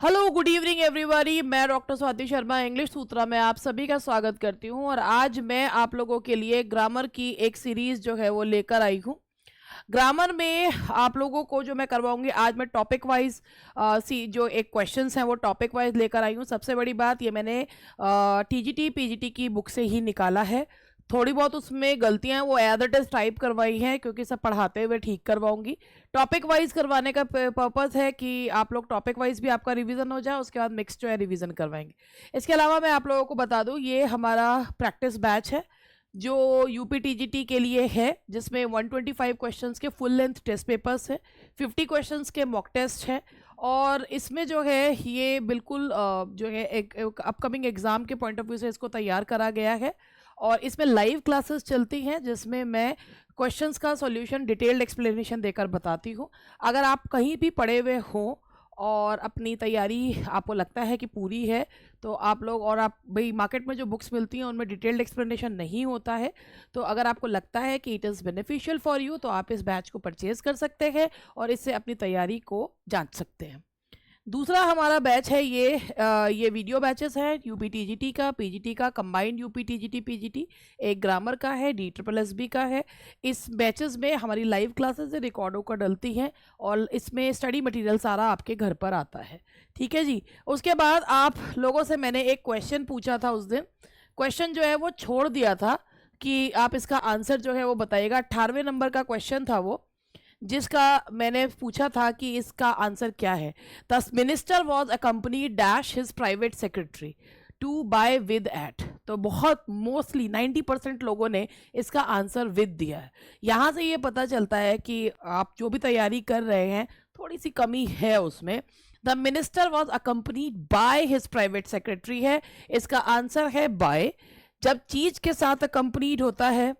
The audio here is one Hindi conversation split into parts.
Hello good evening everybody. मैं डॉक्टर स्वाति शर्मा इंग्लिश सूत्रा में आप सभी का स्वागत करती हूं और आज मैं आप लोगों के लिए ग्रामर की एक सीरीज जो है वो लेकर आई हूं। ग्रामर में आप लोगों को जो मैं करवाऊंगी आज मैं टॉपिक वाइज जो एक क्वेश्चंस हैं वो टॉपिक वाइज लेकर आई हूं। सबसे बड़ी बात ये मैंने टीजीटी पीजीटी की बुक से ही निकाला है। थोड़ी बहुत उसमें गलतियां हैं वो एज इट इज टाइप करवाई हैं क्योंकि सब पढ़ाते हुए ठीक करवाऊंगी। टॉपिक वाइज करवाने का पर्पस है कि आप लोग टॉपिक वाइज भी आपका रिवीजन हो जाए, उसके बाद मिक्स जो है रिवीजन करवाएंगे। इसके अलावा मैं आप लोगों को बता दूं ये हमारा प्रैक्टिस बैच है जो यूपीटीजीटी के लिए है, जिसमें 125 क्वेश्चंस के फुल लेंथ टेस्ट पेपर्स हैं, 50 क्वेश्चंस के मॉक टेस्ट हैं और इसमें जो है ये बिल्कुल जो है एक अपकमिंग एग्जाम के पॉइंट ऑफ व्यू से इसको तैयार करा गया है और इसमें लाइव क्लासेस चलती हैं जिसमें मैं क्वेश्चंस का सॉल्यूशन डिटेल्ड एक्सप्लेनेशन देकर बताती हूँ। अगर आप कहीं भी पढ़े हुए हों और अपनी तैयारी आपको लगता है कि पूरी है तो आप लोग, और आप भाई मार्केट में जो बुक्स मिलती हैं उनमें डिटेल्ड एक्सप्लेनेशन नहीं होता है, तो अगर आपको लगता है कि it is beneficial for you तो आप इस बैच को परचेज कर सकते हैं और इससे अपनी तैयारी को जांच सकते हैं। दूसरा हमारा बैच है ये वीडियो बैचेस हैं यूपीटीजीटी का, पीजीटी का, कंबाइंड यूपीटीजीटी पीजीटी, एक ग्रामर का है, DSSB का है। इस बैचेस में हमारी लाइव क्लासेस रिकॉर्ड होकर डलती हैं और इसमें स्टडी मटेरियल सारा आपके घर पर आता है। ठीक है जी। उसके बाद आप लोगों से मैंने एक क्वेश्चन पूछा था उस दिन, क्वेश्चन जो है वो छोड़ दिया था कि आप इसका आंसर जो है वो बताइएगा। 18वें नंबर का क्वेश्चन था वो, जिसका मैंने पूछा था कि इसका आंसर क्या है। The minister was accompanied dash his private secretary to by with at. तो बहुत मोस्टली 90% लोगों ने इसका आंसर विद दिया है। यहाँ से ये पता चलता है कि आप जो भी तैयारी कर रहे हैं थोड़ी सी कमी है उसमें। The minister was accompanied by his private secretary है, इसका आंसर है बाय। जब चीज के साथ अकम्पनीड होता है,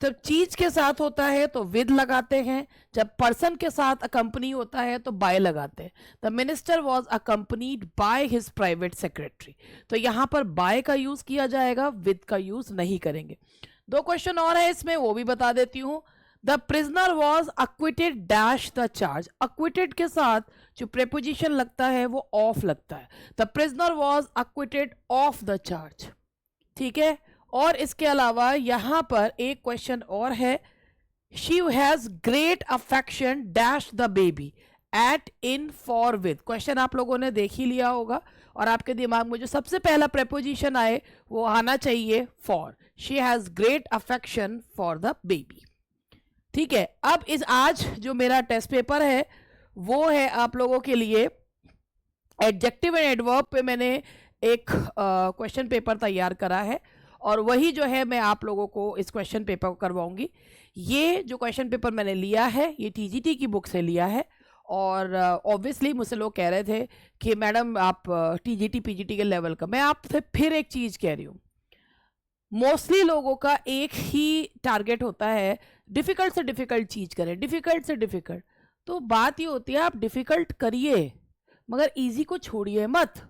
जब चीज के साथ होता है तो विद लगाते हैं, जब पर्सन के साथ अकम्पनी होता है तो बाय लगाते हैं। The minister was accompanied by his private secretary, तो यहां पर बाय का यूज किया जाएगा, विद का यूज नहीं करेंगे। 2 क्वेश्चन और है इसमें, वो भी बता देती हूं। The prisoner was acquitted dash the charge. Acquitted के साथ जो प्रेपोजिशन लगता है वो ऑफ लगता है। The prisoner was acquitted of the charge. ठीक है। और इसके अलावा यहां पर एक क्वेश्चन और है, she has great affection dash the baby eight in for with. Question आप लोगों ने देख ही लिया होगा और आपके दिमाग में जो सबसे पहला प्रेपोजिशन आए वो आना चाहिए for. She has great affection for the baby. ठीक है। अब इस आज जो मेरा टेस्ट पेपर है वो है आप लोगों के लिए एडजेक्टिव एंड एडवर्ब पे मैंने एक क्वेश्चन पेपर तैयार करा है और वही जो है मैं आप लोगों को इस क्वेश्चन पेपर को करवाऊंगी। ये जो क्वेश्चन पेपर मैंने लिया है ये टीजीटी की बुक से लिया है और ऑब्वियसली मुझसे लोग कह रहे थे कि मैडम आप टीजीटी पीजीटी के लेवल का। मैं आपसे फिर एक चीज़ कह रही हूँ, मोस्टली लोगों का एक ही टारगेट होता है डिफ़िकल्ट से डिफ़िकल्ट चीज़ करें, डिफ़िकल्ट से डिफ़िकल्ट। तो बात ये होती है आप डिफ़िकल्ट करिए मगर ईजी को छोड़िए मत।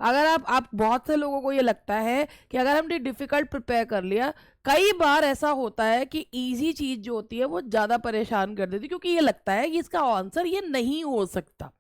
अगर आप बहुत से लोगों को ये लगता है कि अगर हमने डिफ़िकल्ट प्रिपेयर कर लिया, कई बार ऐसा होता है कि इजी चीज़ जो होती है वो ज़्यादा परेशान कर देती है क्योंकि ये लगता है कि इसका आंसर ये नहीं हो सकता।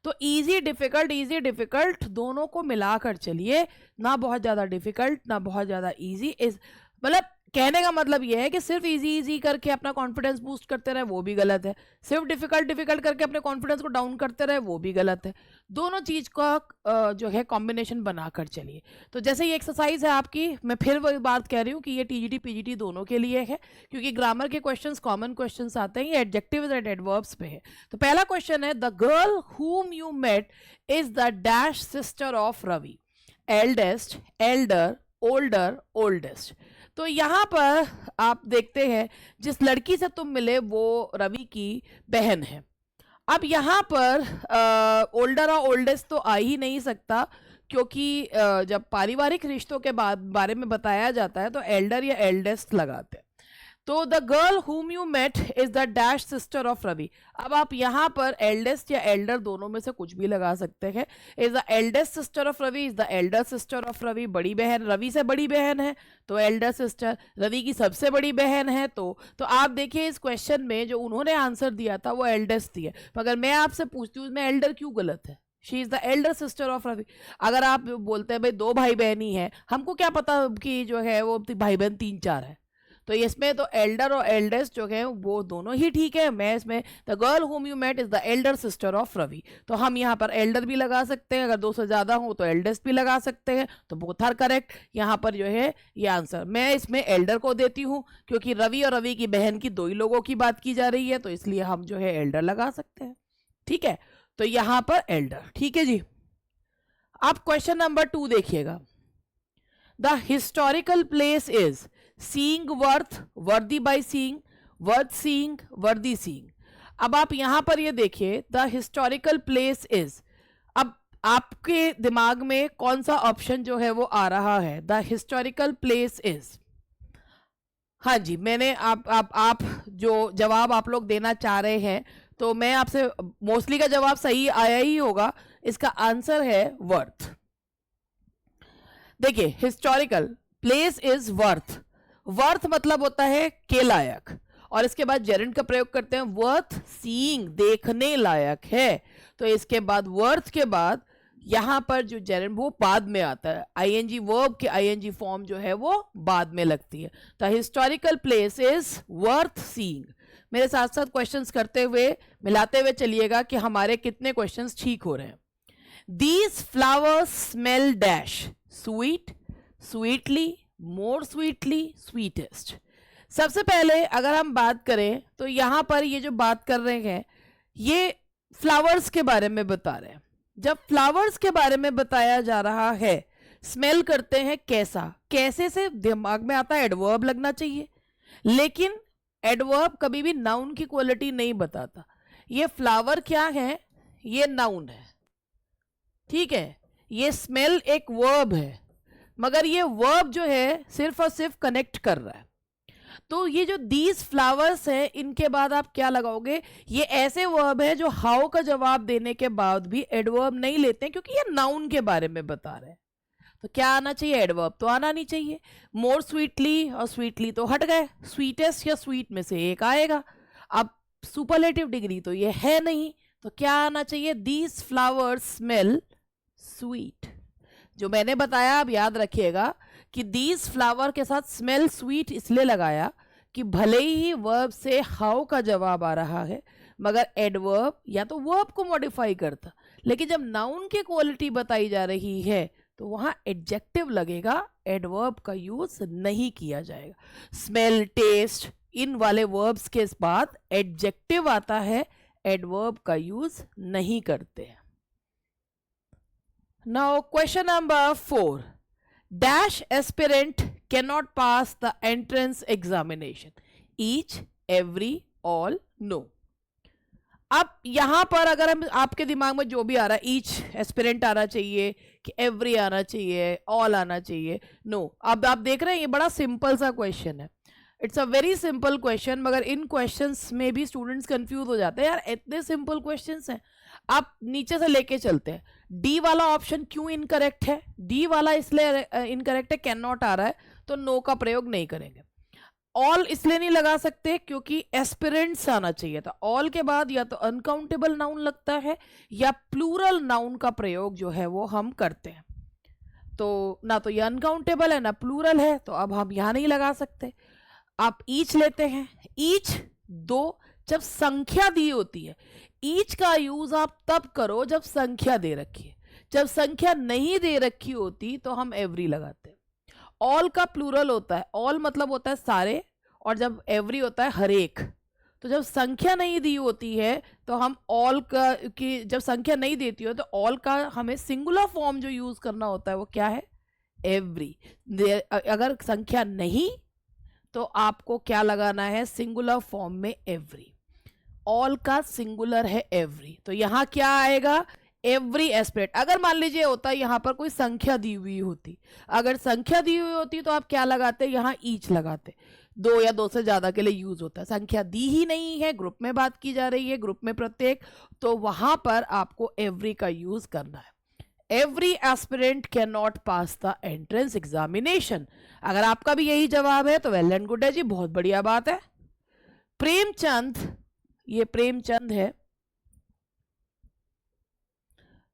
तो इजी डिफ़िकल्ट दोनों को मिलाकर चलिए, ना बहुत ज़्यादा डिफ़िकल्ट ना बहुत ज़्यादा इजी। इस मतलब कहने का मतलब ये है कि सिर्फ इजी करके अपना कॉन्फिडेंस बूस्ट करते रहे वो भी गलत है, सिर्फ डिफ़िकल्ट करके अपने कॉन्फिडेंस को डाउन करते रहे वो भी गलत है। दोनों चीज़ का जो है कॉम्बिनेशन बनाकर चलिए। तो जैसे ये एक्सरसाइज है आपकी, मैं फिर वही बात कह रही हूँ कि ये टीजीटी पीजीटी दोनों के लिए है क्योंकि ग्रामर के क्वेश्चंस कॉमन क्वेश्चंस आते हैं, ये एडजेक्टिव्स एंड एडवर्ब्स पे है। तो पहला क्वेश्चन है, the girl whom you met is the dash sister of Ravi, eldest, elder, older, oldest. तो यहाँ पर आप देखते हैं जिस लड़की से तुम मिले वो रवि की बहन है। अब यहाँ पर ओल्डर और ओल्डेस्ट तो आ ही नहीं सकता क्योंकि जब पारिवारिक रिश्तों के बारे में बताया जाता है तो एल्डर या एल्डेस्ट लगाते हैं। तो the girl whom you met is the dash sister of Ravi. अब आप यहाँ पर एल्डेस्ट या एल्डर दोनों में से कुछ भी लगा सकते हैं। Is the eldest sister of Ravi, is the elder sister of Ravi. बड़ी बहन रवि से बड़ी बहन है तो एल्डर सिस्टर, रवि की सबसे बड़ी बहन है तो आप देखिए इस क्वेश्चन में जो उन्होंने आंसर दिया था वो एल्डेस्ट दिया, मगर मैं आपसे पूछती हूँ इसमें एल्डर क्यों गलत है? She is the elder sister of Ravi. अगर आप बोलते हैं भाई दो भाई बहन ही है, हमको क्या पता कि जो है वो भाई बहन 3-4 है, तो इसमें तो एल्डर और एल्डेस्ट जो है वो दोनों ही ठीक है। मैं इसमें the girl whom you met is the elder sister of Ravi, तो हम यहाँ पर एल्डर भी लगा सकते हैं, अगर 2 से ज़्यादा हो तो एल्डेस्ट भी लगा सकते हैं, तो बोथ आर करेक्ट। यहाँ पर जो है ये आंसर मैं इसमें एल्डर को देती हूँ क्योंकि रवि और रवि की बहन की 2 ही लोगों की बात की जा रही है, तो इसलिए हम जो है एल्डर लगा सकते हैं। ठीक है, तो यहाँ पर एल्डर। ठीक है जी, आप क्वेश्चन नंबर 2 देखिएगा। The historical place is seeing worth, वर्दी बाय सीइंग, वर्थ सीइंग, वर्दी सीइंग। अब आप यहां पर ये देखिए द हिस्टोरिकल प्लेस इज, अब आपके दिमाग में कौन सा ऑप्शन जो है वो आ रहा है? The historical place is. हाँ जी, मैंने आप जो जवाब आप लोग देना चाह रहे हैं तो मैं आपसे मोस्टली का जवाब सही आया ही होगा। इसका आंसर है वर्थ। देखिए historical place is worth, worth मतलब होता है के लायक, और इसके बाद जेरेंड का प्रयोग करते हैं वर्थ सीइंग, देखने लायक है। तो इसके बाद वर्थ के बाद यहां पर जो जेरेंड वो बाद में आता है, आईएनजी वर्ब के आईएनजी फॉर्म जो है वो बाद में लगती है। तो historical place is worth seeing. मेरे साथ साथ क्वेश्चंस करते हुए मिलाते हुए चलिएगा कि हमारे कितने क्वेश्चंस ठीक हो रहे हैं। These flowers smell dash, sweet, sweetly, more sweetly, sweetest. सबसे पहले अगर हम बात करें तो यहां पर ये जो बात कर रहे हैं ये फ्लावर्स के बारे में बता रहे हैं। जब फ्लावर्स के बारे में बताया जा रहा है, स्मेल करते हैं कैसा, कैसे से दिमाग में आता है एडवर्ब लगना चाहिए, लेकिन एडवर्ब कभी भी नाउन की क्वालिटी नहीं बताता। ये फ्लावर क्या है? ये नाउन है, ठीक है। ये स्मेल एक वर्ब है, मगर ये वर्ब जो है सिर्फ और सिर्फ कनेक्ट कर रहा है। तो ये जो दीज फ्लावर्स है इनके बाद आप क्या लगाओगे? ये ऐसे वर्ब है जो हाउ का जवाब देने के बाद भी एडवर्ब नहीं लेते हैं क्योंकि ये नाउन के बारे में बता रहे हैं। तो क्या आना चाहिए? एडवर्ब तो आना नहीं चाहिए। मोर स्वीटली और स्वीटली तो हट गए, स्वीटेस्ट या स्वीट में से एक आएगा। अब सुपरलेटिव डिग्री तो ये है नहीं, तो क्या आना चाहिए? These flowers smell sweet. जो मैंने बताया आप याद रखिएगा कि दीज फ्लावर के साथ स्मेल स्वीट इसलिए लगाया कि भले ही वर्ब से हाउ का जवाब आ रहा है, मगर एडवर्ब या तो वर्ब को मॉडिफाई करता, लेकिन जब नाउन की क्वालिटी बताई जा रही है तो वहां एडजेक्टिव लगेगा, एडवर्ब का यूज नहीं किया जाएगा। स्मेल, टेस्ट, इन वाले वर्ब्स के बाद एडजेक्टिव आता है, एडवर्ब का यूज नहीं करते हैं। Now question number 4. Dash aspirant cannot pass the entrance examination. Each, every, all, no. अब यहां पर अगर हम आपके दिमाग में जो भी आ रहा है, ईच एस्पिरेंट आना चाहिए कि एवरी आना चाहिए, ऑल आना चाहिए, नो। अब आप देख रहे हैं ये बड़ा सिंपल सा क्वेश्चन है, it's a very simple question, मगर इन क्वेश्चंस में भी स्टूडेंट्स कंफ्यूज हो जाते हैं। यार इतने सिंपल क्वेश्चंस हैं। आप नीचे से लेके चलते हैं। डी वाला ऑप्शन क्यों इनकरेक्ट है? डी वाला इसलिए इनकरेक्ट है, कैन नॉट आ रहा है, तो नो का प्रयोग नहीं करेंगे। ऑल इसलिए नहीं लगा सकते क्योंकि एस्पिरेंट्स आना चाहिए था। ऑल के बाद या तो अनकाउंटेबल नाउन लगता है या प्लूरल नाउन का प्रयोग जो है वो हम करते हैं, तो ना तो ये अनकाउंटेबल है ना प्लूरल है, तो अब हम यहां नहीं लगा सकते। आप ईच लेते हैं, ईच 2 जब संख्या दी होती है, ईच का यूज आप तब करो जब संख्या दे रखी है। जब संख्या नहीं दे रखी होती तो हम एवरी लगाते हैं। ऑल का प्लूरल होता है, ऑल मतलब होता है सारे, और जब एवरी होता है हर एक। तो जब संख्या नहीं दी होती है तो हम ऑल का कि जब संख्या नहीं देती हो तो ऑल का हमें सिंगुलर फॉर्म जो यूज करना होता है वो क्या है? एवरी। अगर संख्या नहीं तो आपको क्या लगाना है? सिंगुलर फॉर्म में एवरी। ऑल का सिंगुलर है एवरी, तो यहां क्या आएगा? Every aspirant. अगर मान लीजिए होता यहां पर कोई संख्या दी हुई होती, अगर संख्या दी हुई होती तो आप क्या लगाते? यहां ईच लगाते। दो या दो से ज्यादा के लिए यूज होता है। संख्या दी ही नहीं है, ग्रुप में बात की जा रही है, ग्रुप में प्रत्येक, तो वहां पर आपको एवरी का यूज करना है। Every aspirant can not pass the entrance examination. अगर आपका भी यही जवाब है तो वेल एंड गुड है जी, बहुत बढ़िया बात है। प्रेमचंद, ये प्रेमचंद है,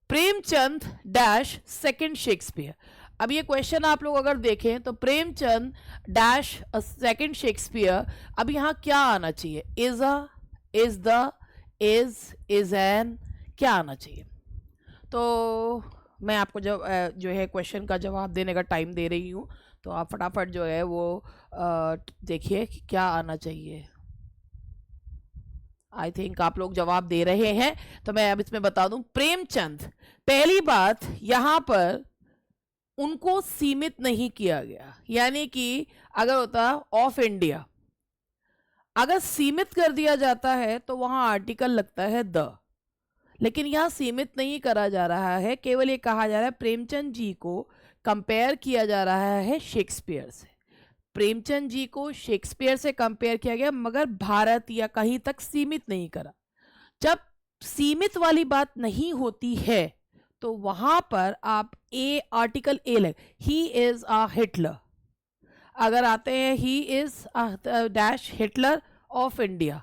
प्रेमचंद डैश सेकंड शेक्सपियर। अब ये क्वेश्चन आप लोग अगर देखें तो प्रेमचंद डैश सेकंड शेक्सपियर, अब यहां क्या आना चाहिए? Is a, is the, is an, क्या आना चाहिए? तो मैं आपको जो है क्वेश्चन का जवाब देने का टाइम दे रही हूं, तो आप फटाफट जो है वो देखिए कि क्या आना चाहिए। आई थिंक आप लोग जवाब दे रहे हैं, तो मैं अब इसमें बता दूं। प्रेमचंद, पहली बात यहां पर उनको सीमित नहीं किया गया, यानी कि अगर होता ऑफ इंडिया, अगर सीमित कर दिया जाता है तो वहां आर्टिकल लगता है द, लेकिन यहां सीमित नहीं करा जा रहा है, केवल ये कहा जा रहा है प्रेमचंद जी को कंपेयर किया जा रहा है शेक्सपियर से। प्रेमचंद जी को शेक्सपियर से कंपेयर किया गया, मगर भारत या कहीं तक सीमित नहीं करा। जब सीमित वाली बात नहीं होती है तो वहां पर आप ए, आर्टिकल ए लग, ही इज अ हिटलर। अगर आते हैं he is dash Hitler of India,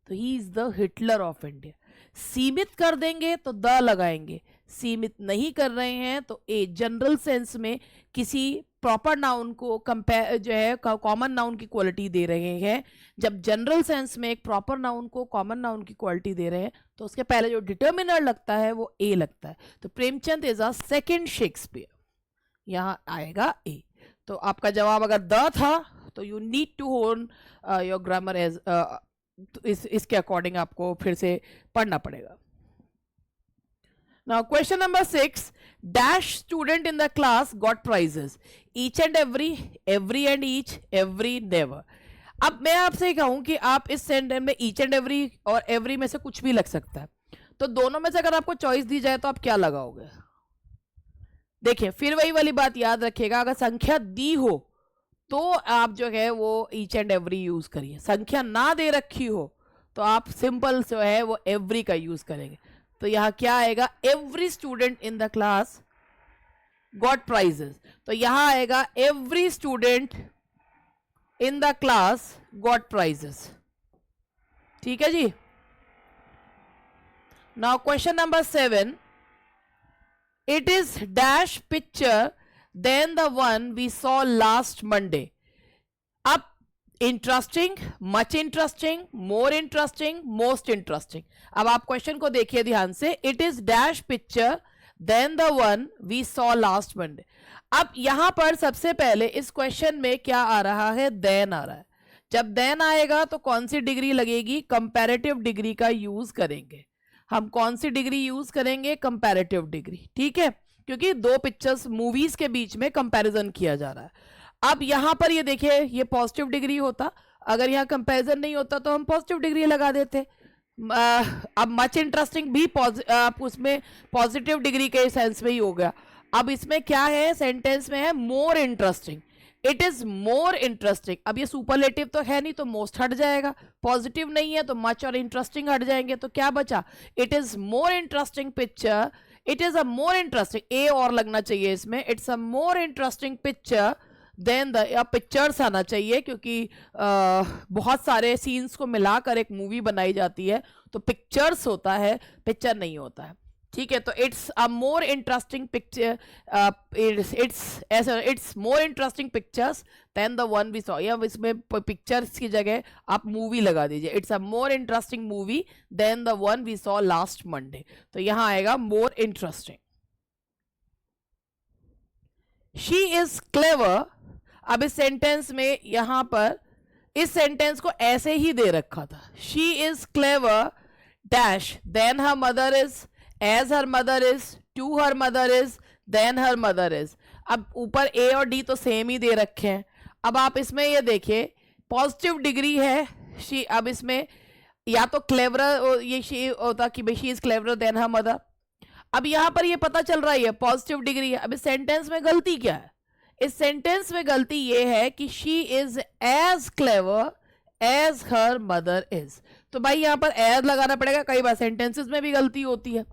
तो he is the Hitler of India. सीमित कर देंगे तो द लगाएंगे, सीमित नहीं कर रहे हैं तो ए। जनरल सेंस में किसी प्रॉपर नाउन को कंपेयर जो है कॉमन नाउन की क्वालिटी दे रहे हैं। जब जनरल सेंस में एक प्रॉपर नाउन को कॉमन नाउन की क्वालिटी दे रहे हैं तो उसके पहले जो डिटर्मिनर लगता है वो ए लगता है। तो Premchand is a second Shakespeare, यहां आएगा ए। तो आपका जवाब अगर द था तो यू नीड टू होन योर ग्रामर एज, इसके अकॉर्डिंग आपको फिर से पढ़ना पड़ेगा। Now question number 6, dash student in the class got prizes, each and every, every and each, every never। अब मैं आपसे कहूं कि आप इस सेंटेंस में each and every और every में से कुछ भी लग सकता है, तो दोनों में से अगर आपको चॉइस दी जाए तो आप क्या लगाओगे? देखिए फिर वही वाली बात याद रखिएगा, अगर संख्या दी हो तो आप जो है वो each and every यूज करिए, संख्या ना दे रखी हो तो आप सिंपल जो है वो every का यूज करेंगे। तो यहां क्या आएगा? Every student in the class got prizes, तो यहां आएगा every student in the class got prizes. ठीक है जी। Now question number 7, it is dash picture than the one we saw last Monday. अब interesting, much interesting, more interesting, most interesting. अब आप क्वेश्चन को देखिए ध्यान से। It is dash picture than the one we saw last Monday. अब यहां पर सबसे पहले इस क्वेश्चन में क्या आ रहा है? देन आ रहा है। जब देन आएगा तो कौन सी डिग्री लगेगी? कंपैरेटिव डिग्री का यूज करेंगे। हम कौन सी डिग्री यूज करेंगे? Comparative degree. ठीक है, क्योंकि दो पिक्चर्स, मूवीज के बीच में कंपैरिजन किया जा रहा है। अब यहां पर ये देखिए, ये पॉजिटिव डिग्री होता, अगर यहां कंपैरिजन नहीं होता तो हम पॉजिटिव डिग्री लगा देते। अब मच इंटरेस्टिंग भी उसमें पॉजिटिव डिग्री के सेंस में ही हो गया। अब इसमें क्या है? सेंटेंस में है more interesting, it is more interesting. अब ये सुपरलेटिव तो है नहीं तो मोस्ट हट जाएगा, पॉजिटिव नहीं है तो मच और इंटरेस्टिंग हट जाएंगे, तो क्या बचा? It is more interesting picture, it is a more interesting, a और लगना चाहिए इसमें, it's a more interesting picture than the, या पिक्चर्स आना चाहिए क्योंकि बहुत सारे सीन्स को मिलाकर एक मूवी बनाई जाती है, तो पिक्चर्स होता है, पिक्चर नहीं होता है। ठीक है, तो it's a more interesting picture, it's more interesting pictures than the one we saw, या इसमें पिक्चर्स की जगह आप मूवी लगा दीजिए। It's a more interesting movie than the one we saw last Monday, तो यहां आएगा more interesting. She is clever. अब इस सेंटेंस में यहां पर इस सेंटेंस को ऐसे ही दे रखा था, she is clever dash than her mother is, as her mother is, to her mother is, than her mother is. अब ऊपर ए और डी तो सेम ही दे रखे हैं। अब आप इसमें ये देखिए, पॉजिटिव डिग्री है शी, अब इसमें या तो क्लेवर ये शी होता कि भाई she is clever than her mother. अब यहां पर ये पता चल रहा है पॉजिटिव डिग्री है। अब इस सेंटेंस में गलती क्या है? इस सेंटेंस में गलती ये है कि she is as clever as her mother is. तो भाई यहां पर एज लगाना पड़ेगा, कई बार सेंटेंसेस में भी गलती होती है।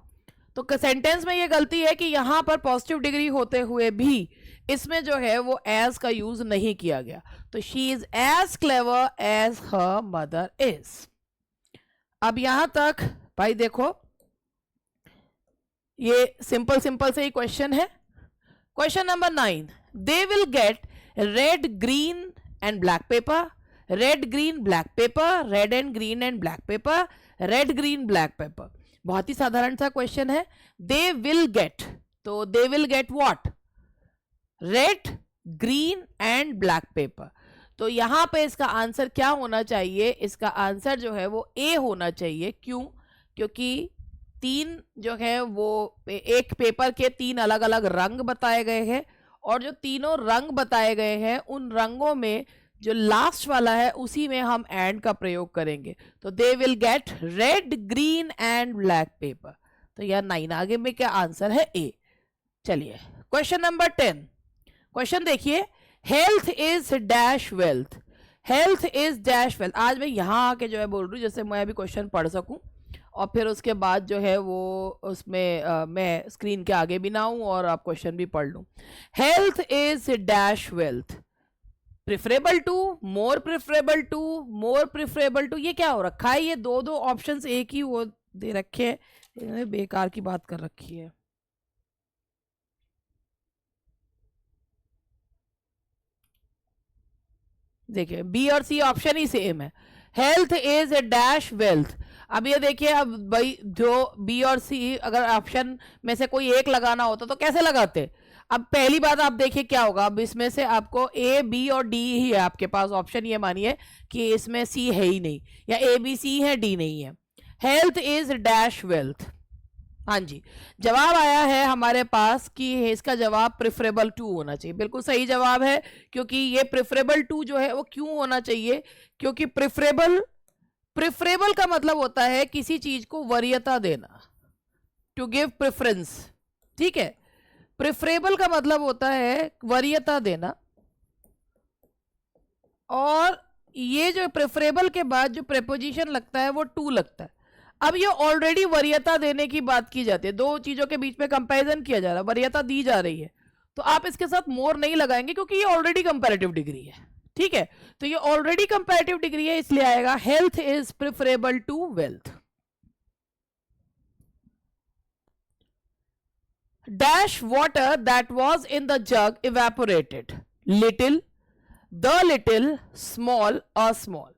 तो सेंटेंस में ये गलती है कि यहां पर पॉजिटिव डिग्री होते हुए भी इसमें जो है वो एज का यूज नहीं किया गया। तो she is as clever as her mother is. अब यहां तक भाई देखो, ये सिंपल सिंपल से ही क्वेश्चन है। Question number 9, they will get red green and black paper, red green black paper, red and green and black paper, red green black paper. बहुत ही साधारण सा क्वेश्चन है। दे विल गेट, तो दे will get what? Red green and black paper. तो यहां पे इसका आंसर क्या होना चाहिए? इसका आंसर जो है वो ए होना चाहिए। क्यों? क्योंकि तीन जो है वो एक पेपर के तीन अलग अलग रंग बताए गए हैं, और जो तीनों रंग बताए गए हैं उन रंगों में जो लास्ट वाला है उसी में हम एंड का प्रयोग करेंगे। तो दे will get red green and black paper. तो यह 9 आगे में क्या आंसर है? ए। चलिए क्वेश्चन नंबर 10। क्वेश्चन देखिए, health is dash wealth, health is dash wealth. आज मैं यहां आके जो है बोल रही हूँ जैसे मैं अभी क्वेश्चन पढ़ सकूं, और फिर उसके बाद जो है वो उसमें मैं स्क्रीन के आगे भी ना हूं और आप क्वेश्चन भी पढ़ लूं। Health is dash wealth, preferable to, more preferable to, more preferable to. ये क्या हो रखा है? ये दो दो ऑप्शंस एक ही वो दे रखे हैं, बेकार की बात कर रखी है। देखिए बी और सी ऑप्शन ही सेम है। Health is a dash wealth. अब ये देखिए, अब भाई जो बी और सी अगर ऑप्शन में से कोई एक लगाना होता तो कैसे लगाते? अब पहली बात आप देखिए क्या होगा। अब इसमें से आपको ए बी और डी ही है आपके पास ऑप्शन, ये मानिए कि इसमें सी है ही नहीं, या ए बी सी है डी नहीं है। Health is dash wealth. हाँ जी, जवाब आया है हमारे पास कि इसका जवाब प्रिफरेबल टू होना चाहिए। बिल्कुल सही जवाब है, क्योंकि ये प्रिफरेबल टू जो है वो क्यों होना चाहिए? क्योंकि प्रिफरेबल, प्रिफरेबल का मतलब होता है किसी चीज को वरीयता देना, टू गिव प्रेफरेंस। ठीक है, प्रिफरेबल का मतलब होता है वरीयता देना, और ये जो प्रेफरेबल के बाद जो प्रेपोजिशन लगता है वो टू लगता है। अब ये ऑलरेडी वरीयता देने की बात की जाती है, दो चीजों के बीच में कंपैरिजन किया जा रहा है, वरीयता दी जा रही है, तो आप इसके साथ मोर नहीं लगाएंगे क्योंकि ये ऑलरेडी कंपैरेटिव डिग्री है। ठीक है, तो ये ऑलरेडी कंपैरेटिव डिग्री है, इसलिए आएगा health is preferable to wealth. Dash water that was in the jug evaporated. Little, the little, small or small.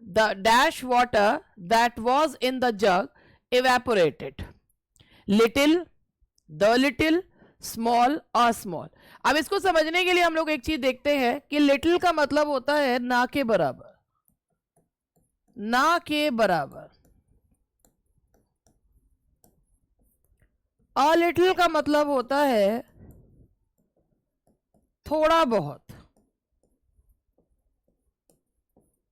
The dash water that was in the jug evaporated. Little, the little, small or small. अब इसको समझने के लिए हम लोग एक चीज देखते हैं कि little का मतलब होता है ना के बराबर, ना के बराबर। अ लिटिल का मतलब होता है थोड़ा बहुत,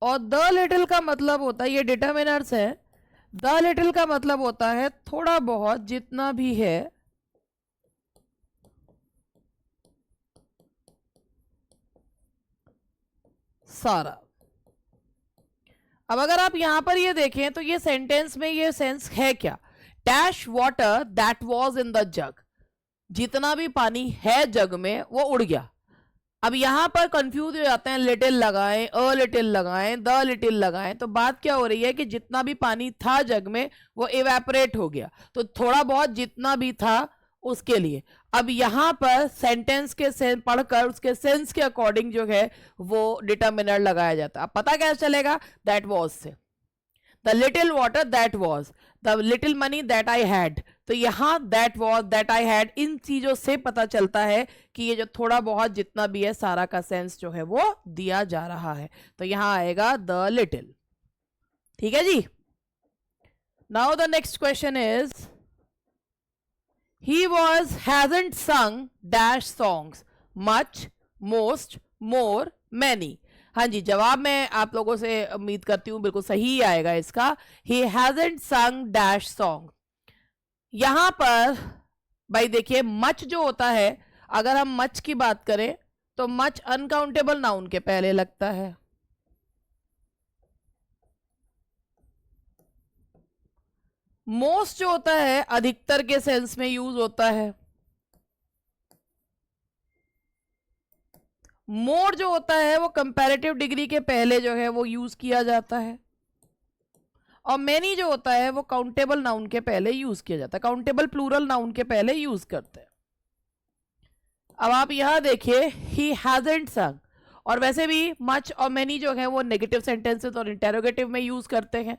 और द लिटिल का मतलब होता है, ये डिटरमिनर्स है, द लिटिल का मतलब होता है थोड़ा बहुत, जितना भी है सारा। अब अगर आप यहां पर ये देखें तो ये सेंटेंस में ये सेंस है क्या? Dash water that was in the जग, जितना भी पानी है जग में वो उड़ गया। अब यहां पर कंफ्यूज हो जाते हैं, लिटिल लगाएं, अ लिटिल लगाएं, द लिटिल लगाएं, तो बात क्या हो रही है कि जितना भी पानी था जग में वो इवेपोरेट हो गया, तो थोड़ा बहुत जितना भी था उसके लिए। अब यहां पर सेंटेंस के पढ़कर उसके सेंस के अकॉर्डिंग जो है वो डिटरमिनर लगाया जाता है। अब पता क्या चलेगा? दैट वाज से, the little water that was, the little money that I had. तो यहां that was, that I had, इन चीजों से पता चलता है कि ये जो थोड़ा बहुत जितना भी है सारा का सेंस जो है वो दिया जा रहा है। तो यहां आएगा द लिटिल। ठीक है जी। Now the next question is, he hasn't sung dash songs much, most, more, many. हाँ जी, जवाब मैं आप लोगों से उम्मीद करती हूँ बिल्कुल सही आएगा इसका। he hasn't sung dash song। यहां पर भाई देखिए मच जो होता है, अगर हम मच की बात करें तो मच अनकाउंटेबल नाउन के पहले लगता है। मोस्ट जो होता है अधिकतर के सेंस में यूज होता है। मोर जो होता है वो कंपैरेटिव डिग्री के पहले जो है वो यूज किया जाता है। और मेनी जो होता है वो काउंटेबल नाउन के पहले यूज किया जाता है, काउंटेबल प्लूरल नाउन के पहले यूज करते हैं। अब आप यहां देखिए, ही हैजंट संग, और वैसे भी मच और मेनी जो है वो नेगेटिव सेंटेंसेस और इंटेरोगेटिव में यूज करते हैं।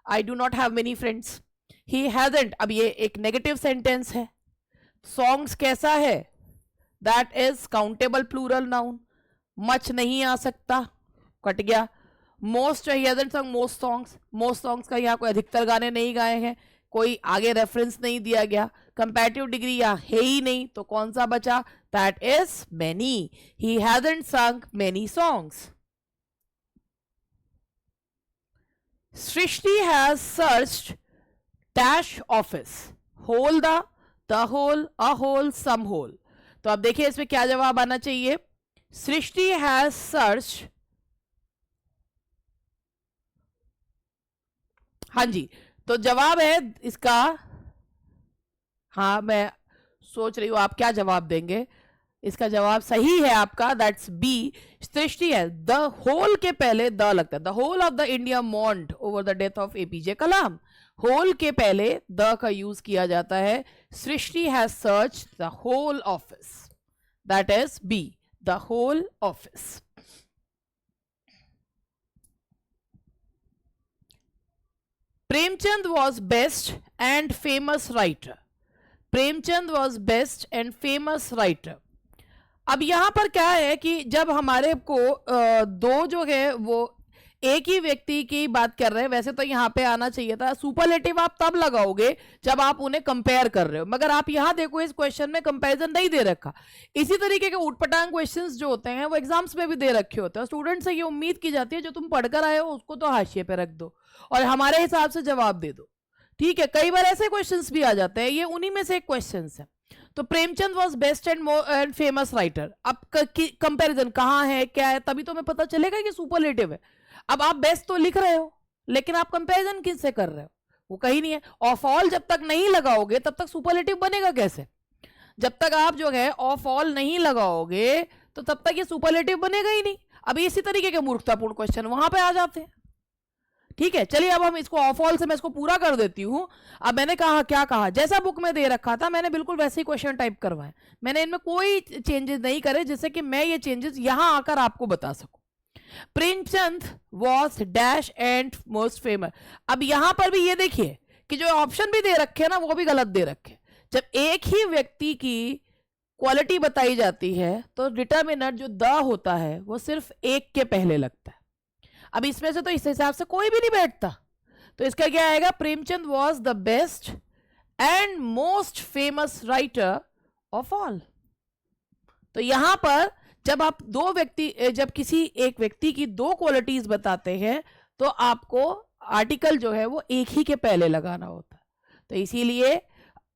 I do not have many friends, he hasn't, अब ये एक नेगेटिव सेंटेंस है। सॉन्ग्स कैसा है, that is countable plural noun, much नहीं आ सकता, कट गया। Most he hasn't song most songs, most songs का यहाँ कोई अधिकतर गाने नहीं गाए हैं, कोई आगे रेफरेंस नहीं दिया गया। कंपैरेटिव डिग्री यहाँ है ही नहीं, तो कौन सा बचा, that is many, he hasn't sung many songs. Srishti has searched dash office, whole the whole, a whole, some whole. तो अब देखिए इसमें क्या जवाब आना चाहिए, सृष्टि हैज सर्च, हाँ जी, तो जवाब है इसका, हाँ मैं सोच रही हूं आप क्या जवाब देंगे। इसका जवाब सही है आपका, दैट्स बी, सृष्टि है। द होल के पहले द लगता है, the whole of the India mourned over the death of APJ Kalam, whole के पहले द का यूज किया जाता है। Srishti has search the whole office, that is B, the whole office. Premchand was best and famous writer, Premchand was best and famous writer. अब यहां पर क्या है कि जब हमारे को दो जो है वो एक ही व्यक्ति की बात कर रहे हैं, वैसे तो यहां पे आना चाहिए था सुपरलेटिव, आप तब लगाओगे जब आप उन्हें कंपेयर कर रहे हो, मगर आप यहां देखो इस क्वेश्चन में कंपैरिजन नहीं दे रखा। इसी तरीके के उटपटांग क्वेश्चंस जो होते हैं वो एग्जाम्स में भी दे रखे होते हैं। स्टूडेंट से ये उम्मीद की जाती है जो तुम पढ़कर आए हो उसको तो हाशिए पे रख दो और हमारे हिसाब से जवाब दे दो, ठीक है। कई बार ऐसे क्वेश्चंस भी आ जाते हैं, ये उन्हीं में से एक क्वेश्चन है। तो Premchand was best and famous writer, अब कंपैरिजन कहां है, क्या है, तभी तो हमें पता चलेगा कि सुपरलेटिव है। अब आप बेस्ट तो लिख रहे हो लेकिन आप कंपैरिजन किससे कर रहे हो, वो कहीं नहीं है। ऑफ ऑल जब तक नहीं लगाओगे तब तक सुपरलेटिव बनेगा कैसे, जब तक आप जो है ऑफ ऑल नहीं लगाओगे तो तब तक ये सुपरलेटिव बनेगा ही नहीं। अब इसी तरीके के मूर्खतापूर्ण क्वेश्चन वहां पे आ जाते हैं, ठीक है। चलिए अब हम इसको ऑफ ऑल से मैं इसको पूरा कर देती हूं। अब मैंने कहा, क्या कहा, जैसा बुक में दे रखा था मैंने बिल्कुल वैसे ही क्वेश्चन टाइप करवाए, मैंने इनमें कोई चेंजेस नहीं करे जिससे कि मैं ये चेंजेस यहां आकर आपको बता सकूं। Premchand was dash and most famous, अब यहां पर भी ये देखिए कि जो ऑप्शन भी दे रखे ना वो भी गलत दे रखे। जब एक ही व्यक्ति की क्वालिटी बताई जाती है तो डिटर्मिनर जो द होता है वो सिर्फ एक के पहले लगता है। अब इसमें से तो इस हिसाब से कोई भी नहीं बैठता, तो इसका क्या आएगा, Premchand was the best and most famous writer of all. तो यहां पर जब आप जब किसी एक व्यक्ति की दो क्वालिटीज बताते हैं तो आपको आर्टिकल जो है वो एक ही के पहले लगाना होता है। तो इसीलिए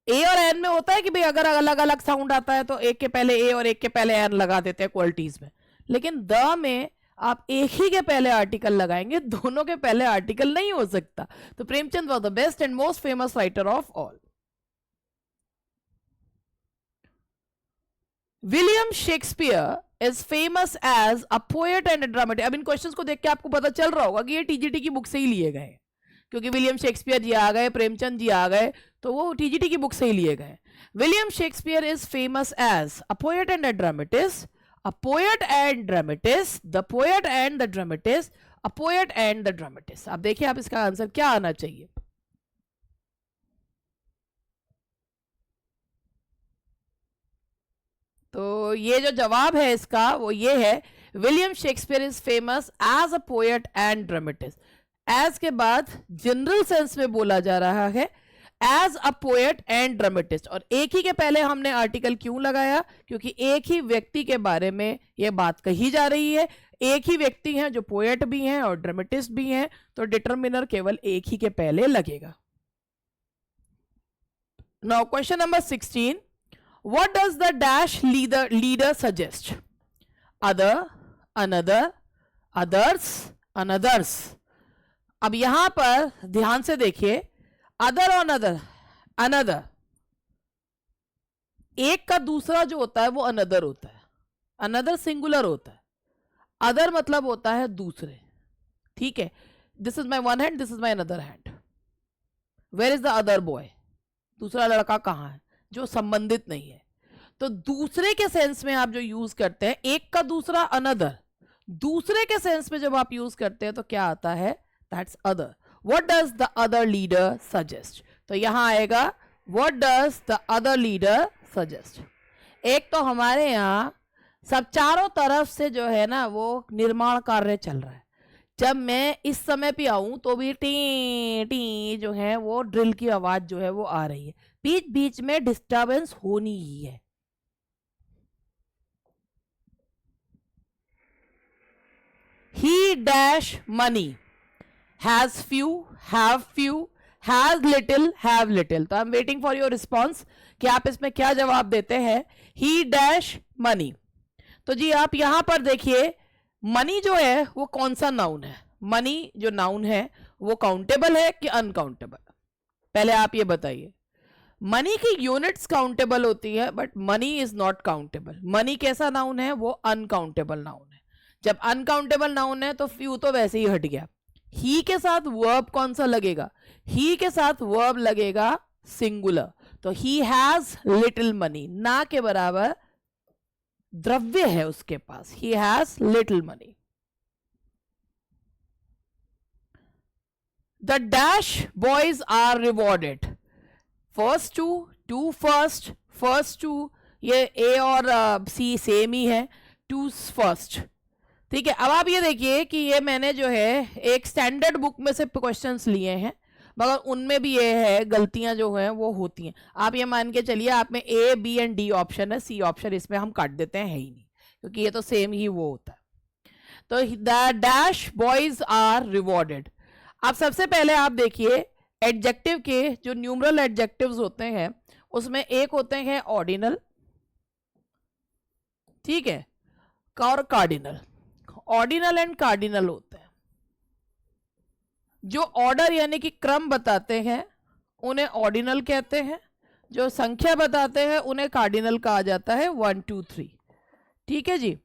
ए और एन में होता है कि भाई अगर अलग अलग साउंड आता है तो एक के पहले ए और एक के पहले एन लगा देते हैं क्वालिटीज में, लेकिन द में आप एक ही के पहले आर्टिकल लगाएंगे, दोनों के पहले आर्टिकल नहीं हो सकता। तो Premchand was the best and most famous writer of all. William Shakespeare is famous as a poet and dramatist. अब इन क्वेश्चंस को देख के आपको पता चल रहा होगा कि ये टीजीटी की बुक से ही लिए गए, क्योंकि विलियम शेक्सपियर जी आ गए, प्रेमचंद जी आ गए, तो वो टीजीटी की बुक से ही लिए गए। William Shakespeare is famous as a poet and a dramatist, a poet and dramatist, the poet and the dramatist, a poet and the dramatist। आप देखिए आप इसका आंसर क्या आना चाहिए। तो ये जो जवाब है इसका वो ये है, William Shakespeare is famous as a poet and dramatist. As के बाद जनरल सेंस में बोला जा रहा है as a poet and dramatist, और एक ही के पहले हमने आर्टिकल क्यों लगाया, क्योंकि एक ही व्यक्ति के बारे में यह बात कही जा रही है। एक ही व्यक्ति हैं जो पोएट भी हैं और ड्रामेटिस्ट भी हैं, तो डिटर्मिनर केवल एक ही के पहले लगेगा। Now question number 16, what does the dash leader suggest. Other, another, others, another's. अब यहां पर ध्यान से देखिए, अदर और अनदर, अनदर, एक का दूसरा जो होता है वो अनदर होता है, अनदर सिंगुलर होता है, अदर मतलब होता है दूसरे, ठीक है। This is my one hand, this is my another hand, where is the other boy, दूसरा लड़का कहाँ है, जो संबंधित नहीं है। तो दूसरे के सेंस में आप जो यूज करते हैं, एक का दूसरा अनदर, दूसरे के सेंस में जब आप यूज करते हैं तो क्या आता है, that's other. What does the other leader suggest, तो यहां आएगा what does the other leader suggest. एक तो हमारे यहाँ सब चारों तरफ से जो है ना वो निर्माण कार्य चल रहा है, जब मैं इस समय पे आऊं तो भी टी टी जो है वो ड्रिल की आवाज जो है वो आ रही है, बीच बीच में डिस्टरबेंस होनी ही है। He dash money, has few, have few, has little, have little। तो I'm waiting for your response कि आप इसमें क्या जवाब देते हैं। He dash money, तो जी आप यहां पर देखिए, मनी जो है वो कौन सा नाउन है, मनी जो नाउन है वो काउंटेबल है कि अनकाउंटेबल, पहले आप ये बताइए। मनी की यूनिट्स काउंटेबल होती है but money is not countable. Money कैसा नाउन है, वो अनकाउंटेबल नाउन है। जब अनकाउंटेबल नाउन है तो फ्यू तो वैसे ही हट गया। ही के साथ वर्ब कौन सा लगेगा, ही के साथ वर्ब लगेगा सिंगुलर, तो ही हैज लिटिल मनी, ना के बराबर द्रव्य है उसके पास, he has little money. The dash boys are rewarded, first to first, first to, ये ए और सी सेम ही है, टू फर्स्ट, ठीक है। अब आप ये देखिए कि ये मैंने जो है एक स्टैंडर्ड बुक में से क्वेश्चंस लिए हैं, मगर उनमें भी ये है गलतियां जो हैं वो होती हैं। आप ये मान के चलिए आप में A B and D option है, सी ऑप्शन इसमें हम काट देते हैं, है ही नहीं, क्योंकि ये तो सेम ही वो होता है। तो the dash boys are rewarded. अब सबसे पहले आप देखिए एडजेक्टिव के जो न्यूमरल एडजेक्टिव्स होते हैं उसमें एक होते हैं ऑर्डिनल, ठीक है, और कार्डिनल। ऑर्डिनल एंड कार्डिनल होते हैं, जो ऑर्डर यानी कि क्रम बताते हैं उन्हें ऑर्डिनल कहते हैं, जो संख्या बताते हैं उन्हें कार्डिनल कहा जाता है, 1 2 3, ठीक है जी।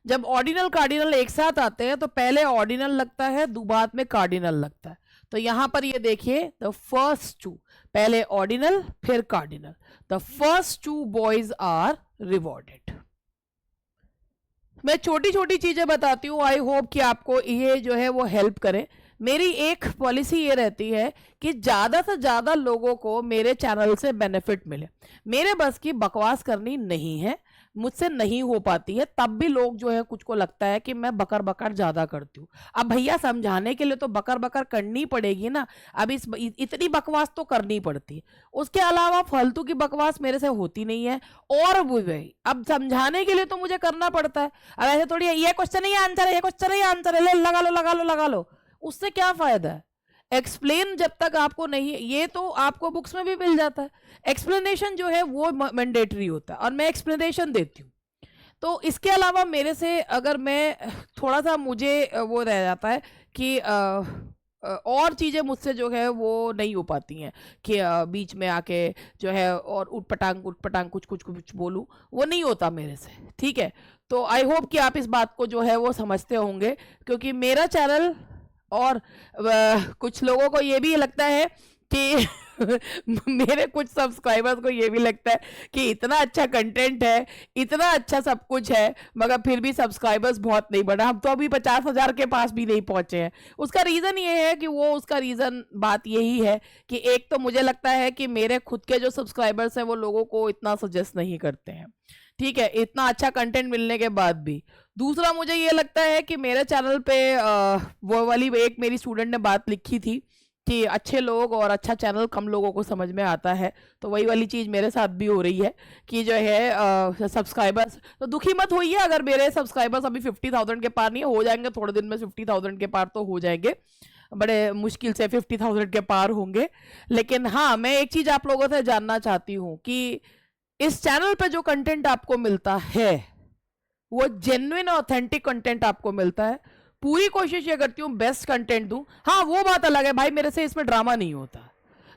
जब ऑर्डिनल कार्डिनल एक साथ आते हैं तो पहले ऑर्डिनल लगता है, बाद में कार्डिनल लगता है। तो यहां पर ये देखिए, द फर्स्ट टू, पहले ऑर्डिनल फिर cardinal, the first two boys are rewarded. मैं छोटी छोटी चीजें बताती हूँ, आई होप कि आपको ये जो है वो हेल्प करे। मेरी एक पॉलिसी ये रहती है कि ज़्यादा से ज़्यादा लोगों को मेरे चैनल से बेनिफिट मिले। मेरे बस की बकवास करनी नहीं है, मुझसे नहीं हो पाती है, तब भी लोग जो है कुछ को लगता है कि मैं बकर बकर ज़्यादा करती हूँ। अब भैया समझाने के लिए तो बकर बकर करनी पड़ेगी ना, अब इतनी बकवास तो करनी पड़ती है, उसके अलावा फालतू की बकवास मेरे से होती नहीं है। और वो भाई अब समझाने के लिए तो मुझे करना पड़ता है। अब ऐसे थोड़ी ये क्वेश्चन नहीं आंसर है, ये क्वेश्चन नहीं आंसर है, ले लगा लो लगा लो लगा लो, उससे क्या फायदा है। एक्सप्लेन जब तक आपको नहीं, ये तो आपको बुक्स में भी मिल जाता है, एक्सप्लेनेशन जो है वो मैंडेटरी होता है और मैं एक्सप्लेनेशन देती हूँ। तो इसके अलावा मेरे से अगर मैं थोड़ा सा मुझे वो रह जाता है कि और चीज़ें मुझसे जो है वो नहीं हो पाती हैं कि बीच में आके जो है और उटपटांग कुछ कुछ कुछ बोलूँ, वो नहीं होता मेरे से, ठीक है। तो आई होप कि आप इस बात को जो है वो समझते होंगे, क्योंकि मेरा चैनल और कुछ लोगों को ये भी लगता है कि मेरे कुछ सब्सक्राइबर्स को ये भी लगता है कि इतना अच्छा कंटेंट है, इतना अच्छा सब कुछ है, मगर फिर भी सब्सक्राइबर्स बहुत नहीं बढ़ा, हम तो अभी 50,000 के पास भी नहीं पहुंचे हैं। उसका रीज़न ये है कि उसका रीज़न बात यही है कि एक तो मुझे लगता है कि मेरे खुद के जो सब्सक्राइबर्स हैं वो लोगों को इतना सजेस्ट नहीं करते हैं, ठीक है, इतना अच्छा कंटेंट मिलने के बाद भी। दूसरा मुझे ये लगता है कि मेरे चैनल पे वो वाली एक मेरी स्टूडेंट ने बात लिखी थी कि अच्छे लोग और अच्छा चैनल कम लोगों को समझ में आता है, तो वही वाली चीज़ मेरे साथ भी हो रही है कि जो है सब्सक्राइबर्स, तो दुखी मत होइए अगर मेरे सब्सक्राइबर्स अभी 50,000 के पार नहीं हो जाएंगे, थोड़े दिन में 50,000 के पार तो हो जाएंगे, बड़े मुश्किल से 50,000 के पार होंगे। लेकिन हाँ, मैं एक चीज़ आप लोगों से जानना चाहती हूँ कि इस चैनल पे जो कंटेंट आपको मिलता है वो जेन्युइन ऑथेंटिक कंटेंट आपको मिलता है। पूरी कोशिश ये करती हूँ बेस्ट कंटेंट दूं। हाँ, वो बात अलग है भाई, मेरे से इसमें ड्रामा नहीं होता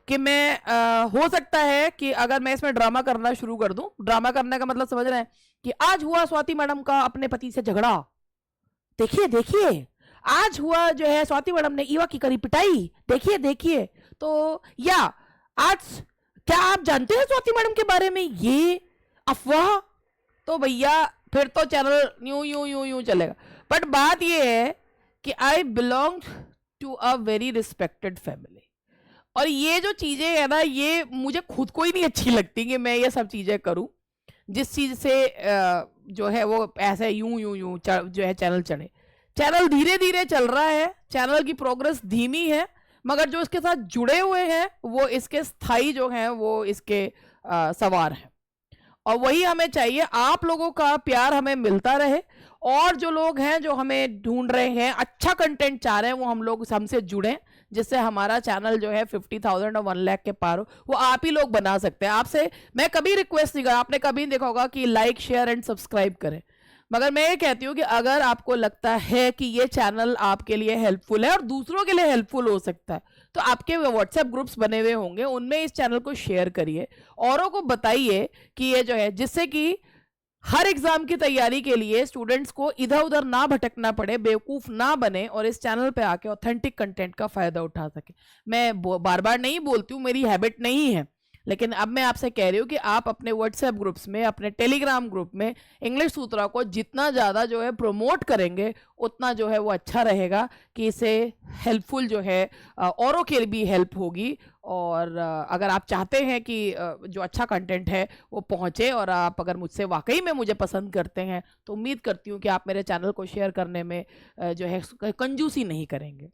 कि मैं हो सकता है कि अगर मैं इसमें ड्रामा करना शुरू कर दूं, ड्रामा करने का मतलब समझ रहे हैं कि आज हुआ स्वाति मैडम का अपने पति से झगड़ा, देखिए देखिए, आज हुआ जो है स्वाति मैडम ने ईवा की करी पिटाई, देखिए देखिए। तो या आज क्या आप जानते हैं स्वाति मैडम के बारे में ये अफवाह, तो भैया फिर तो चैनल यूं यूं यूं यूं चलेगा। बट बात ये है कि I belong to a very respected family, और ये जो चीजें है ना, ये मुझे खुद को ही नहीं अच्छी लगती कि मैं ये सब चीजें करूं जिस चीज से जो है वो ऐसे यूं यूं यूं जो है चैनल चढ़े। चैनल धीरे धीरे चल रहा है, चैनल की प्रोग्रेस धीमी है, मगर जो इसके साथ जुड़े हुए हैं वो इसके स्थायी जो हैं वो इसके सवार हैं, और वही हमें चाहिए। आप लोगों का प्यार हमें मिलता रहे, और जो लोग हैं जो हमें ढूंढ रहे हैं, अच्छा कंटेंट चाह रहे हैं, वो हम लोग हमसे जुड़ें, जिससे हमारा चैनल जो है 50,000 और 1 लाख के पार हो। वो आप ही लोग बना सकते हैं। आपसे मैं कभी रिक्वेस्ट नहीं करा, आपने कभी देखा होगा कि लाइक शेयर एंड सब्सक्राइब करें, मगर मैं ये कहती हूँ कि अगर आपको लगता है कि ये चैनल आपके लिए हेल्पफुल है और दूसरों के लिए हेल्पफुल हो सकता है, तो आपके व्हाट्सएप ग्रुप्स बने हुए होंगे, उनमें इस चैनल को शेयर करिए, औरों को बताइए कि ये जो है, जिससे कि हर एग्जाम की तैयारी के लिए स्टूडेंट्स को इधर उधर ना भटकना पड़े, बेवकूफ ना बने, और इस चैनल पे आके ऑथेंटिक कंटेंट का फायदा उठा सके। मैं बार बार नहीं बोलती हूँ, मेरी हैबिट नहीं है, लेकिन अब मैं आपसे कह रही हूँ कि आप अपने व्हाट्सएप ग्रुप्स में, अपने टेलीग्राम ग्रुप में इंग्लिश सूत्रा को जितना ज़्यादा जो है प्रमोट करेंगे, उतना जो है वो अच्छा रहेगा, कि इसे हेल्पफुल जो है औरों के भी हेल्प होगी। और अगर आप चाहते हैं कि जो अच्छा कंटेंट है वो पहुँचे, और आप अगर मुझसे वाकई में मुझे पसंद करते हैं, तो उम्मीद करती हूँ कि आप मेरे चैनल को शेयर करने में जो है कंजूसी नहीं करेंगे।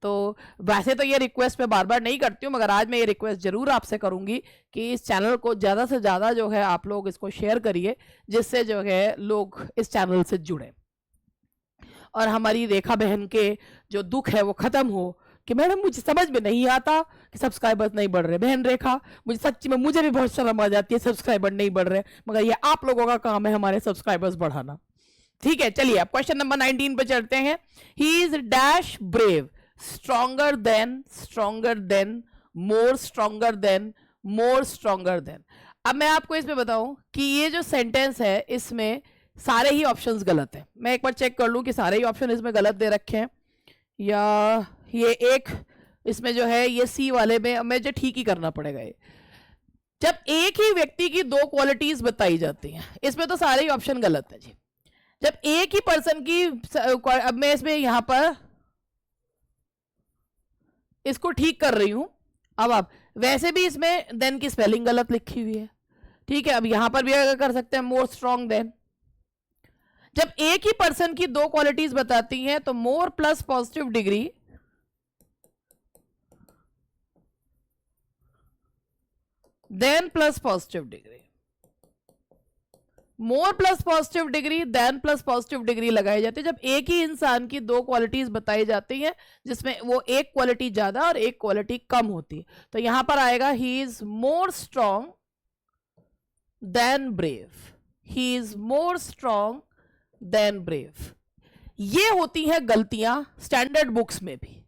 तो वैसे तो ये रिक्वेस्ट मैं बार बार नहीं करती हूँ, मगर आज मैं ये रिक्वेस्ट जरूर आपसे करूंगी कि इस चैनल को ज़्यादा से ज़्यादा जो है आप लोग इसको शेयर करिए, जिससे जो है लोग इस चैनल से जुड़े, और हमारी रेखा बहन के जो दुख है वो ख़त्म हो कि मैडम मुझे समझ में नहीं आता कि सब्सक्राइबर्स नहीं बढ़ रहे। बहन रेखा, मुझे सच्ची में मुझे भी बहुत शर्म आ जाती है, सब्सक्राइबर नहीं बढ़ रहे, मगर ये आप लोगों का काम है हमारे सब्सक्राइबर्स बढ़ाना। ठीक है, चलिए अब क्वेश्चन नंबर 19 पे चलते हैं। He is dash brave, stronger than, more stronger than, more stronger than. अब मैं आपको इसमें बताऊं कि ये जो सेंटेंस है इसमें सारे ही ऑप्शंस गलत हैं। मैं एक बार चेक कर लूं कि सारे ही ऑप्शन इसमें गलत दे रखे हैं, या ये एक इसमें जो है ये सी वाले में मुझे ठीक ही करना पड़ेगा। ये जब एक ही व्यक्ति की दो क्वालिटीज बताई जाती हैं, इसमें तो सारे ही ऑप्शन गलत है जी। जब एक ही पर्सन की, अब मैं इसमें यहां पर इसको ठीक कर रही हूं। अब आप वैसे भी इसमें देन की स्पेलिंग गलत लिखी हुई है, ठीक है। अब यहां पर भी अगर कर सकते हैं मोर स्ट्रॉन्ग देन। जब एक ही पर्सन की दो क्वालिटीज बताती हैं, तो more plus positive degree than plus positive degree, more plus positive degree than plus positive degree लगाई जाती है जब एक ही इंसान की दो क्वालिटीज बताई जाती हैं, जिसमें वो एक क्वालिटी ज्यादा और एक क्वालिटी कम होती है। तो यहां पर आएगा he is more strong than brave, he is more strong than brave. ये होती है गलतियां स्टैंडर्ड बुक्स में भी।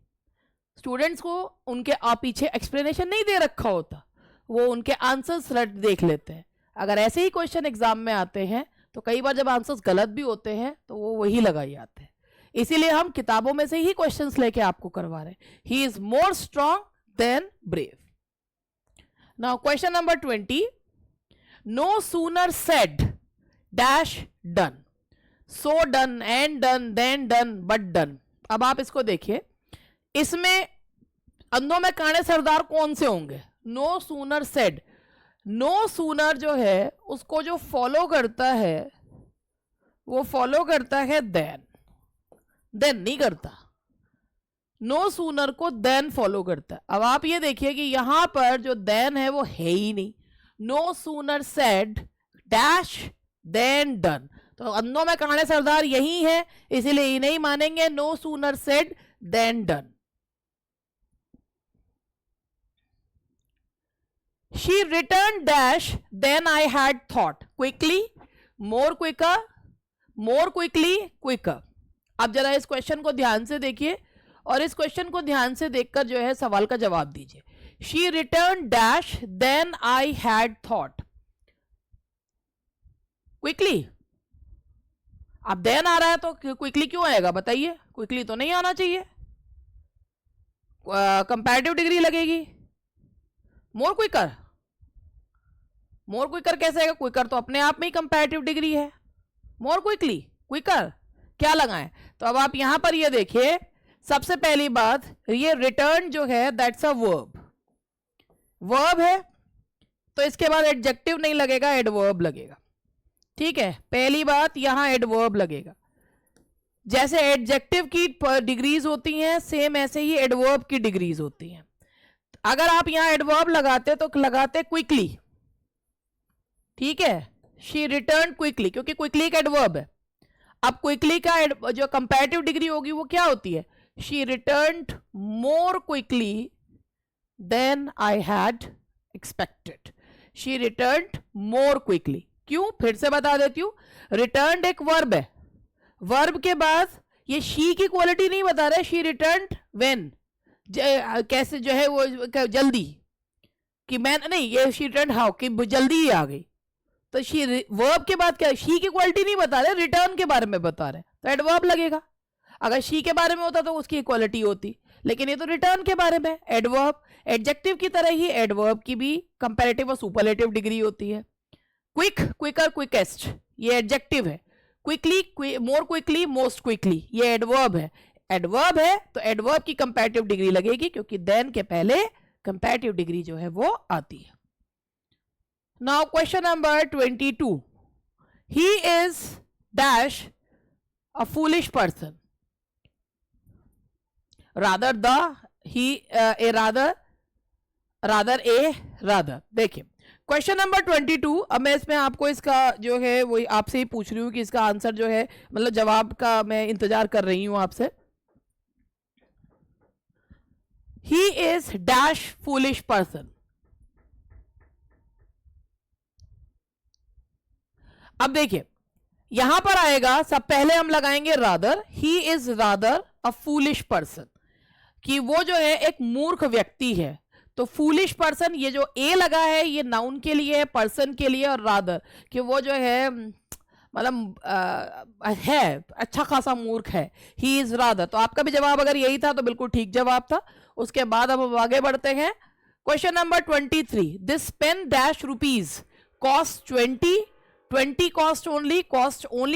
स्टूडेंट्स को उनके पीछे एक्सप्लेनेशन नहीं दे रखा होता, वो उनके आंसर्स देख लेते हैं। अगर ऐसे ही क्वेश्चन एग्जाम में आते हैं तो कई बार जब आंसर्स गलत भी होते हैं तो वो वही लगाई आते हैं। इसीलिए हम किताबों में से ही क्वेश्चंस लेके आपको करवा रहे हैं। He is more strong than brave. Now question number 20, no sooner said dash done, so done and done than done but done. अब आप इसको देखिए, इसमें अंधों में काणे सरदार कौन से होंगे? No sooner said, no sooner जो है उसको जो फॉलो करता है वो फॉलो करता है देन नहीं करता। नो सूनर को देन फॉलो करता है। अब आप ये देखिए कि यहां पर जो देन है वो है ही नहीं। No sooner said dash than done, तो अंधों में काणे सरदार यही है, इसीलिए ये नहीं मानेंगे। No sooner said than done. She returned dash then I had thought, quickly, more quicker, more quickly, quicker. अब जरा इस क्वेश्चन को ध्यान से देखिए और इस क्वेश्चन को ध्यान से देखकर जो है सवाल का जवाब दीजिए। She return dash than I had thought quickly. अब देन आ रहा है तो क्विकली क्यों आएगा बताइए? क्विकली तो नहीं आना चाहिए, कंपैरेटिव डिग्री लगेगी। मोर क्विकर, मोर क्विकर कैसे आएगा? क्विकर तो अपने आप में ही कंपैरेटिव डिग्री है। मोर क्विकली, क्विकर क्या लगाएं? तो अब आप यहां पर ये देखिए, सबसे पहली बात, ये रिटर्न जो है दैट्स अ वर्ब, वर्ब है तो इसके बाद एडजेक्टिव नहीं लगेगा, एडवर्ब लगेगा। ठीक है, पहली बात यहां एडवर्ब लगेगा। जैसे एडजेक्टिव की डिग्रीज होती हैं, सेम ऐसे ही एडवर्ब की डिग्रीज होती हैं। अगर आप यहां एडवर्ब लगाते तो लगाते क्विकली। ठीक है, शी रिटर्न क्विकली, क्योंकि क्विकली एक एडवर्ब है। अब क्विकली का जो कंपैरेटिव डिग्री होगी वो क्या होती है? She returned more quickly than I had expected. She returned more quickly. क्यों? फिर से बता देती हूं, रिटर्न्ड एक वर्ब है, वर्ब के बाद ये शी की क्वालिटी नहीं बता रहे, शी रिटर्न्ड व्हेन, कैसे जो है वो जल्दी, कि मैं नहीं, ये शी रिटर्न्ड हाउ, कि जल्दी ही आ गई। तो शी वर्ब के बाद क्या, शी की क्वालिटी नहीं बता रहे, रिटर्न के बारे में बता रहे, तो एडवर्ब लगेगा। अगर शी के बारे में होता तो उसकी क्वालिटी होती, लेकिन ये तो रिटर्न के बारे में एडवर्ब। एडजेक्टिव की तरह ही एडवर्ब की भी कंपैरेटिव और सुपरलेटिव डिग्री होती है। क्विक, क्विकर, क्विकेस्ट ये एडजेक्टिव है। Quickly, more quickly, most quickly ये एडवर्ब है। एडवर्ब है तो एडवर्ब की कंपैरेटिव डिग्री लगेगी, क्योंकि देन के पहले कंपैरेटिव डिग्री जो है वो आती है। Now question number 22, he is dash a foolish person, rather the, he A rather, rather A rather. देखिए क्वेश्चन नंबर 22, अब मैं इसमें आपको इसका जो है वो आपसे ही पूछ रही हूँ कि इसका आंसर जो है, मतलब जवाब का मैं इंतजार कर रही हूं आपसे। ही इज डैश फूलिश पर्सन। अब देखिए यहां पर आएगा, सब पहले हम लगाएंगे rather, he is rather a foolish person, कि वो जो है एक मूर्ख व्यक्ति है। तो फूलिश पर्सन, ये जो ए लगा है ये नाउन के लिए है, पर्सन के लिए, और रादर कि वो जो है मतलब है अच्छा खासा मूर्ख है, ही इज रादर। तो आपका भी जवाब अगर यही था तो बिल्कुल ठीक जवाब था। उसके बाद अब हम आगे बढ़ते हैं। Question number 23, this pen dash rupees cost 20, 20 cost only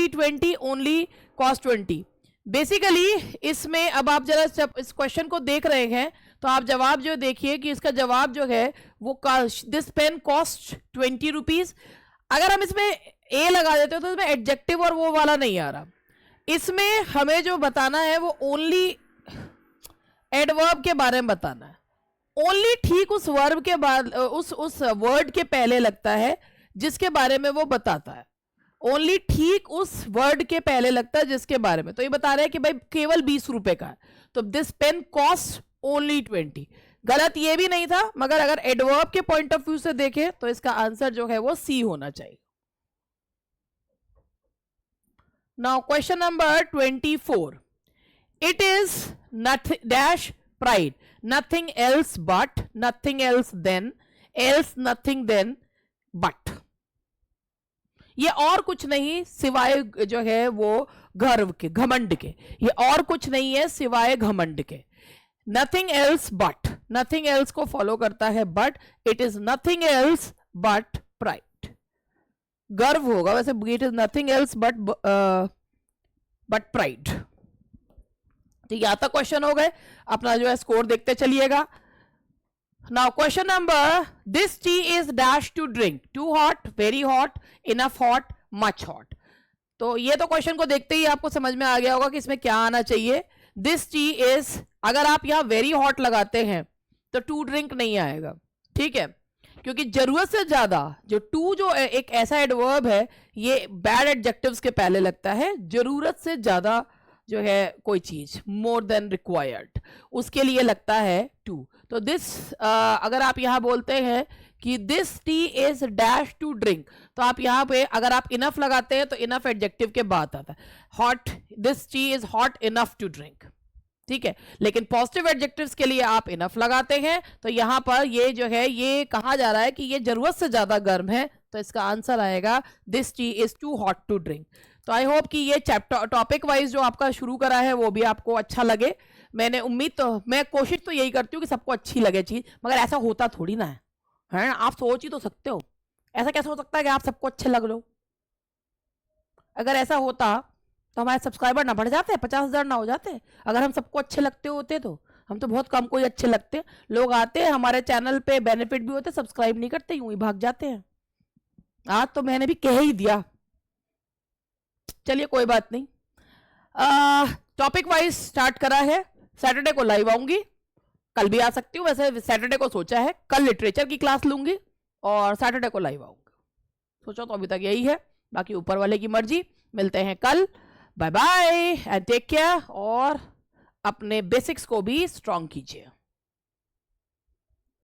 20, only cost 20। Basically इसमें अब आप जरा इस क्वेश्चन को देख रहे हैं तो आप जवाब जो देखिए कि इसका जवाब जो है वो दिस पेन कॉस्ट 20 रुपीज। अगर हम इसमें ए लगा देते हो तो इसमें एडजेक्टिव और वो वाला नहीं आ रहा। इसमें हमें जो बताना है वो ओनली एडवर्ब के बारे में बताना है। ओनली ठीक उस वर्ब के बाद, उस वर्ड के पहले लगता है जिसके बारे में वो बताता है। ओनली ठीक उस वर्ड के पहले लगता है जिसके बारे में। तो ये बता रहे हैं कि भाई केवल 20 रुपए का है, तो दिस पेन कॉस्ट ओनली 20। गलत ये भी नहीं था, मगर अगर एडवर्ब के पॉइंट ऑफ व्यू से देखें तो इसका आंसर जो है वो सी होना चाहिए। Now question number 24, it is nothing dash pride, nothing else but, nothing else than, else nothing than but. ये और कुछ नहीं सिवाय जो है वो गर्व के, घमंड के। ये और कुछ नहीं है सिवाय घमंड के। Nothing else but, nothing else को फॉलो करता है but, it is nothing else but pride. गर्व होगा वैसे, it is nothing else but pride. तो यहां तक क्वेश्चन हो गए, अपना जो है स्कोर देखते चलिएगा। Now question number, this tea is dash to drink, too hot, very hot, enough hot, much hot। तो ये तो क्वेश्चन को देखते ही आपको समझ में आ गया होगा कि इसमें क्या आना चाहिए। This tea is, अगर आप यहाँ very hot लगाते हैं तो to drink नहीं आएगा, ठीक है, क्योंकि जरूरत से ज्यादा जो to जो एक ऐसा एडवर्ब है ये बैड एडजेक्टिव्स के पहले लगता है। जरूरत से ज्यादा जो है कोई चीज, मोर देन रिक्वायर्ड, उसके लिए लगता है टू। तो दिस अगर आप यहां बोलते हैं कि this tea is dash to drink, तो आप यहाँ पे अगर आप इनफ लगाते हैं तो इनफ एडजेक्टिव के बाद आता है hot, this tea is hot enough to drink, ठीक है। लेकिन पॉजिटिव एडजेक्टिव्स के लिए आप इनफ लगाते हैं, तो यहां पर ये जो है ये कहा जा रहा है कि ये जरूरत से ज्यादा गर्म है, तो इसका आंसर आएगा this tea is too hot to drink. तो आई होप कि ये चैप्टर टॉपिक वाइज जो आपका शुरू करा है वो भी आपको अच्छा लगे। मैंने उम्मीद तो मैं कोशिश तो यही करती हूँ कि सबको अच्छी लगे चीज, मगर ऐसा होता थोड़ी ना है ना। आप सोच ही तो सकते हो, ऐसा कैसे हो सकता है कि आप सबको अच्छे लग लो। अगर ऐसा होता तो हमारे सब्सक्राइबर ना बढ़ जाते, 50,000 ना हो जाते। अगर हम सबको अच्छे लगते होते तो हम तो बहुत कम कोई अच्छे लगते। लोग आते हैं हमारे चैनल पे, बेनिफिट भी होते, सब्सक्राइब नहीं करते, यूं ही भाग जाते हैं। आज तो मैंने भी कह ही दिया, चलिए कोई बात नहीं। टॉपिक वाइज स्टार्ट करा है, सैटरडे को लाइव आऊंगी, कल भी आ सकती हूँ, वैसे सैटरडे को सोचा है कल लिटरेचर की क्लास लूंगी और सैटरडे को लाइव आऊंगी। सोचा तो अभी तक यही है, बाकी ऊपर वाले की मर्जी। मिलते हैं कल, bye bye and take care, और अपने बेसिक्स को भी स्ट्रांग कीजिए।